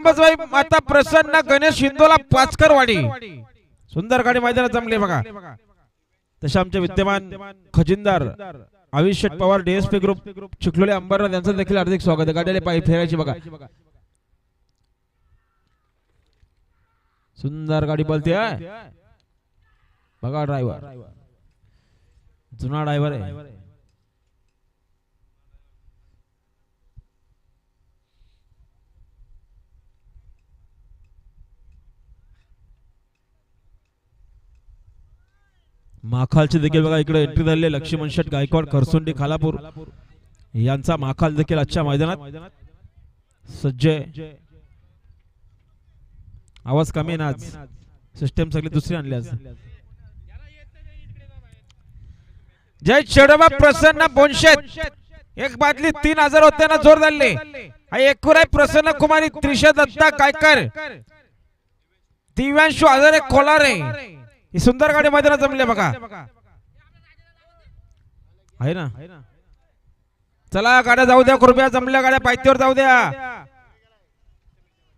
अंबाबाई माता प्रसन्न गणेश हिंदोला पाचकरवाडी सुंदर गाडी मैदानात जमले बघा। तसे आमचे विद्यमान खजिनदार आविष्य पवार डीएसपी ग्रुप चिखलोली अंबरनाथ यांचं देखील हार्दिक स्वागत आहे। गाडीला पाय फेरायची बघा, सुंदर गाडी बोलते बघा। ड्रायव्हर जुना ड्रायव्हर आहे। माखालचे देखील बघा इकडे एंट्री झालेले लक्ष्मण शेठ गायकवाड खरसुंडी खालापूर यांचा माखाल देखील आजच्या मैदानात सज्ज आहे। आवाज कमी ना, आज सिस्टम सगळी दुसरी आणली आज। जय चेडोबा प्रसन्न बोनशेत एक बादली 3000 होते ना, जोर झाले। एकूराय प्रसन्न कुमारी त्रिशा दत्ता गायकर दिव्यांशु आजारे कोलारे ही सुंदर गाडी मैदानात जमले बघा, आहे ना। चला गाड्या जाऊ द्या, कृपया जमल्या गाड्या पायथ्यावर जाऊ द्या।